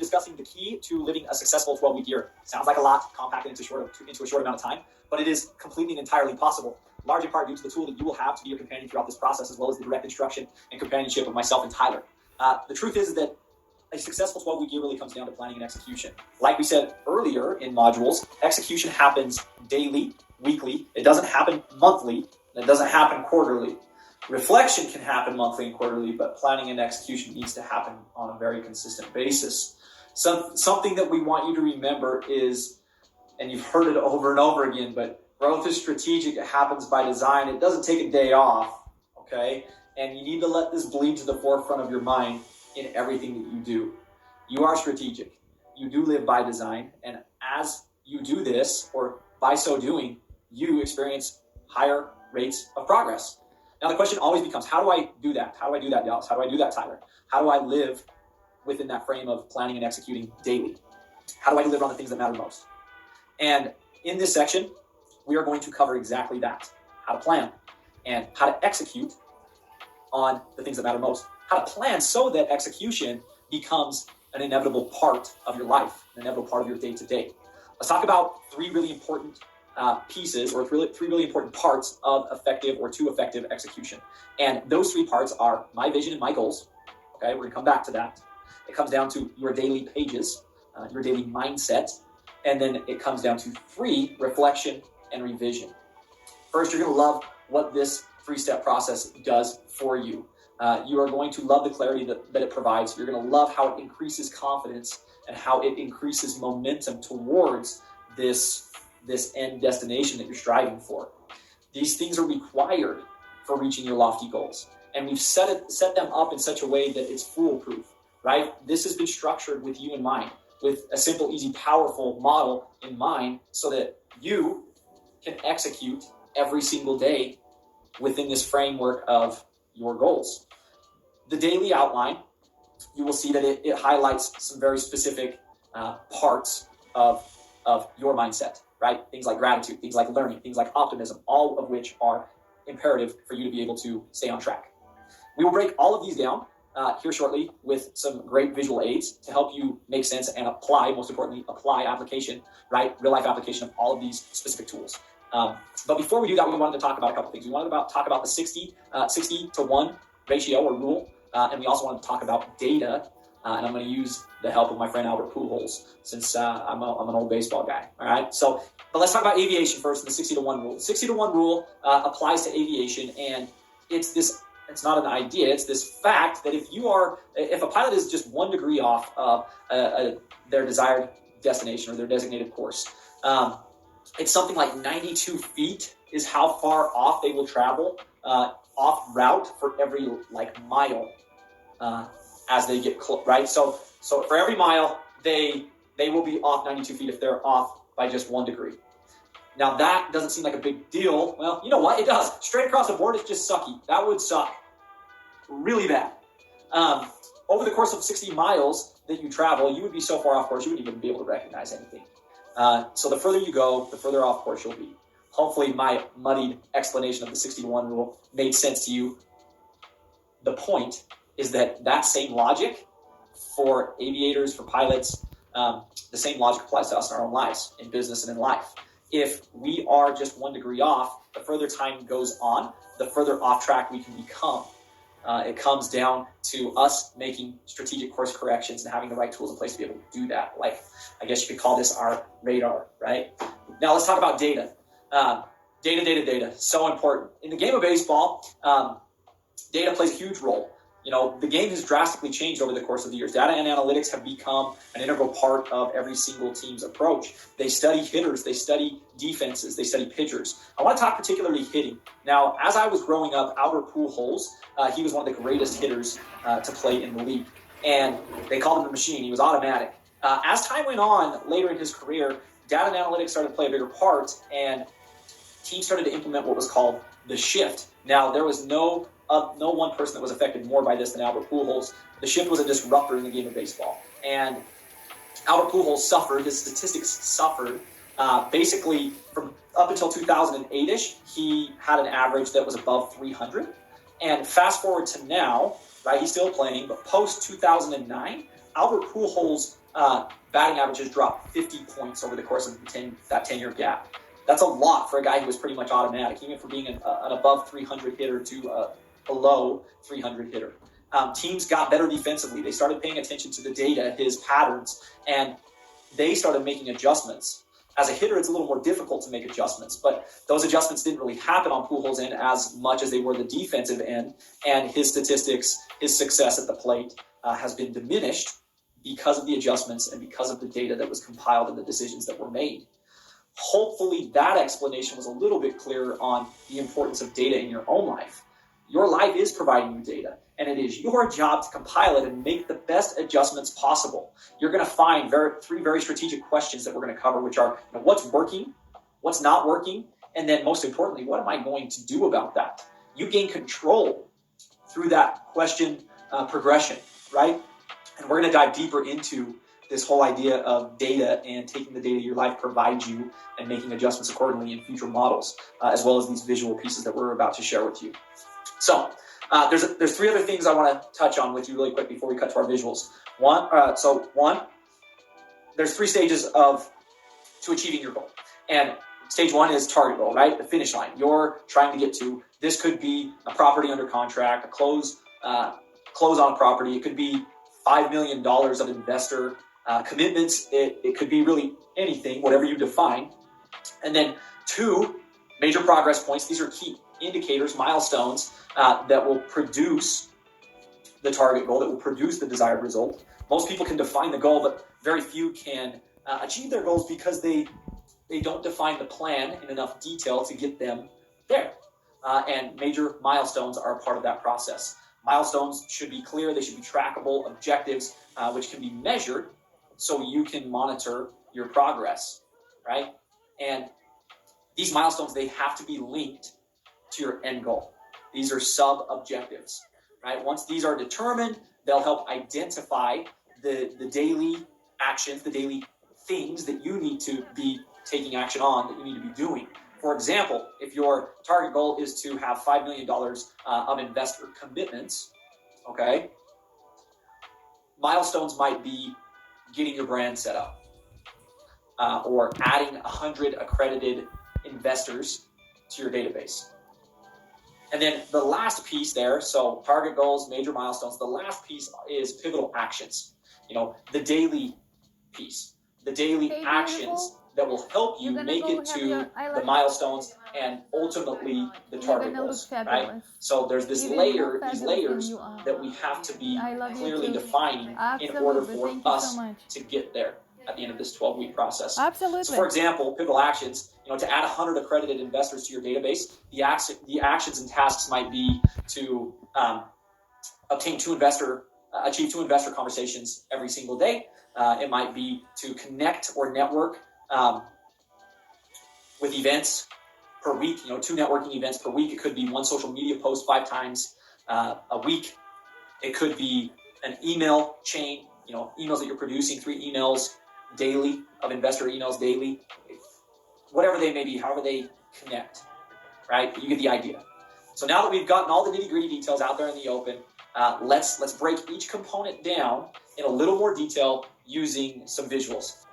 discussing the key to living a successful 12-week year. Sounds like a lot, compacted into a short amount of time, but it is completely and entirely possible, large in part due to the tool that you will have to be your companion throughout this process, as well as the direct instruction and companionship of myself and Tyler. The truth is that a successful 12-week year really comes down to planning and execution. Like we said earlier in modules, execution happens daily, weekly. It doesn't happen monthly. It doesn't happen quarterly. Reflection can happen monthly and quarterly, but planning and execution needs to happen on a very consistent basis. Something that we want you to remember is, and you've heard it over and over again, but growth is strategic. It happens by design. It doesn't take a day off, okay? And you need to let this bleed to the forefront of your mind in everything that you do. You are strategic. You do live by design. And as you do this, or by so doing, you experience higher rates of progress. Now the question always becomes, how do I do that? How do I do that, Dallas? How do I do that, Tyler? How do I live within that frame of planning and executing daily? How do I deliver on the things that matter most? And in this section, we are going to cover exactly that. How to plan and how to execute on the things that matter most. How to plan so that execution becomes an inevitable part of your life, an inevitable part of your day-to-day. Let's talk about three really important pieces, or three really important parts of effective or to effective execution. And those three parts are my vision and my goals. Okay, we're going to come back to that. It comes down to your daily pages, your daily mindset, and then it comes down to three, reflection and revision. First, you're going to love what this three-step process does for you. You are going to love the clarity that it provides. You're going to love how it increases confidence and how it increases momentum towards this end destination that you're striving for. These things are required for reaching your lofty goals. And we've set them up in such a way that it's foolproof, right? This has been structured with you in mind, with a simple, easy, powerful model in mind, so that you can execute every single day within this framework of your goals. The daily outline, you will see that it highlights some very specific parts of your mindset, right? Things like gratitude, things like learning, things like optimism, all of which are imperative for you to be able to stay on track. We will break all of these down here shortly with some great visual aids to help you make sense and apply, most importantly, apply application, right? Real life application of all of these specific tools. But before we do that, we wanted to talk about a couple things. We wanted to talk about the 60 to 1 ratio or rule, and we also wanted to talk about data, and I'm going to use the help of my friend Albert Pujols, since I'm an old baseball guy, all right? But let's talk about aviation first, and the 60 to 1 rule. The 60 to 1 rule applies to aviation, and it's not an idea, it's this fact that if a pilot is just 1 degree off of their desired destination or their designated course, it's something like 92 feet is how far off they will travel off route for every mile as they get close, right? So for every mile, they will be off 92 feet if they're off by just 1 degree. Now that doesn't seem like a big deal. Well, you know what? It does. Straight across the board, it's just sucky. That would suck really bad. Over the course of 60 miles that you travel, you would be so far off course, you wouldn't even be able to recognize anything. So the further you go, the further off course you'll be. Hopefully my muddied explanation of the 60 to 1 rule made sense to you. The point is that same logic for aviators, for pilots, the same logic applies to us in our own lives, in business and in life. If we are just 1 degree off, the further time goes on, the further off track we can become. It comes down to us making strategic course corrections and having the right tools in place to be able to do that. I guess you could call this our radar, right? Now let's talk about data. Data. So important. In the game of baseball, data plays a huge role. The game has drastically changed over the course of the years. Data and analytics have become an integral part of every single team's approach. They study hitters, they study defenses, they study pitchers. I want to talk particularly hitting. Now, as I was growing up, Albert Pujols, he was one of the greatest hitters to play in the league. And they called him the machine. He was automatic. As time went on, later in his career, data and analytics started to play a bigger part, and teams started to implement what was called the shift. Now, there was no one person that was affected more by this than Albert Pujols. The shift was a disruptor in the game of baseball. And Albert Pujols suffered, his statistics suffered. Basically, from up until 2008-ish, he had an average that was above 300. And fast forward to now, right? He's still playing, but post 2009, Albert Pujols' batting averages dropped 50 points over the course of that 10-year gap. That's a lot for a guy who was pretty much automatic. He went from being an above 300 hitter to a below 300 hitter. Teams got better defensively. They started paying attention to the data, his patterns, and they started making adjustments. As a hitter, it's a little more difficult to make adjustments, but those adjustments didn't really happen on Pujols' end as much as they were the defensive end, and his statistics, his success at the plate has been diminished because of the adjustments and because of the data that was compiled and the decisions that were made. Hopefully that explanation was a little bit clearer on the importance of data in your own life. Your life is providing you data, and it is your job to compile it and make the best adjustments possible. You're going to find three very strategic questions that we're going to cover, which are what's working, what's not working, and then most importantly, what am I going to do about that? You gain control through that question progression, right? And we're going to dive deeper into this whole idea of data and taking the data your life provides you and making adjustments accordingly in future models, as well as these visual pieces that we're about to share with you. So there's three other things I want to touch on with you really quick before we cut to our visuals. One, there's three stages to achieving your goal. And stage one is target goal, right? The finish line you're trying to get to. This could be a property under contract, a close on a property. It could be $5 million of investor commitments. It could be really anything, whatever you define. And then 2 major progress points. These are key indicators, milestones that will produce the target goal, that will produce the desired result. Most people can define the goal, but very few can achieve their goals because they don't define the plan in enough detail to get them there. And major milestones are a part of that process. Milestones should be clear. They should be trackable objectives, which can be measured so you can monitor your progress, right? And these milestones, they have to be linked to your end goal. These are sub-objectives, right? Once these are determined, they'll help identify the daily actions, the daily things that you need to be taking action on, that you need to be doing. For example, if your target goal is to have $5 million of investor commitments, okay, milestones might be getting your brand set up or adding 100 accredited investors to your database. And then the last piece there, so target goals, major milestones, the last piece is pivotal actions. The daily piece, the daily actions that will help you make it to the milestones and ultimately the target goals, right? So there's these layers that we have to be clearly defining in order for us to get there at the end of this 12-week process. Absolutely. So for example, pivotal actions, to add 100 accredited investors to your database, the actions and tasks might be to achieve two investor conversations every single day. It might be to connect or network with events per week, 2 networking events per week. It could be 1 social media post 5 times a week. It could be an email chain, emails that you're producing, 3 emails daily, of investor emails daily, whatever they may be, however they connect, right? You get the idea. So now that we've gotten all the nitty-gritty details out there in the open, let's break each component down in a little more detail using some visuals.